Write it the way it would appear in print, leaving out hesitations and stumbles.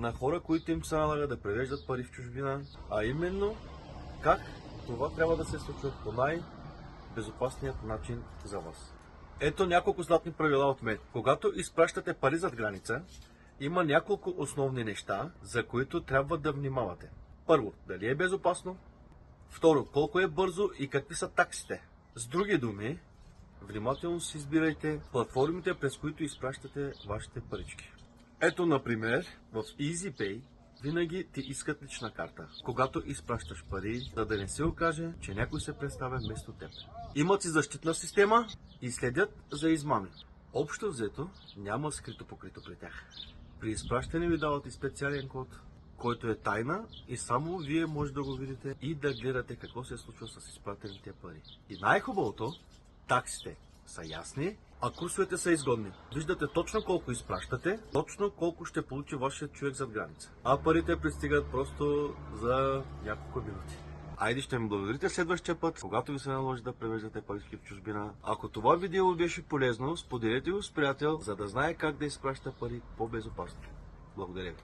на хора, които им се налага да превеждат пари в чужбина, а именно как това трябва да се случва по най-безопасният начин за вас. Ето няколко златни правила от мен. Когато изпращате пари зад граница, има няколко основни неща, за които трябва да внимавате. Първо, дали е безопасно? Второ, колко е бързо и какви са таксите? С други думи, внимателно си избирайте платформите, през които изпращате вашите парички. Ето, например, в EasyPay винаги ти искат лична карта, когато изпращаш пари, за да не се окаже, че някой се представя вместо теб. Имат си защитна система и следят за измами. Общо взето, няма скрито покрито при тях. При изпращане ви дават и специален код, който е тайна и само вие може да го видите и да гледате какво се случва с изпратените пари. И най-хубавото, таксите са ясни, а курсовете са изгодни. Виждате точно колко изпращате, точно колко ще получи вашият човек зад граница. А парите пристигат просто за няколко минути. Айде, ще ми благодарите следващия път, когато ви се наложи да превеждате парички в чужбина. Ако това видео беше полезно, споделете го с приятел, за да знае как да изпраща пари по-безопасно. Благодаря ви.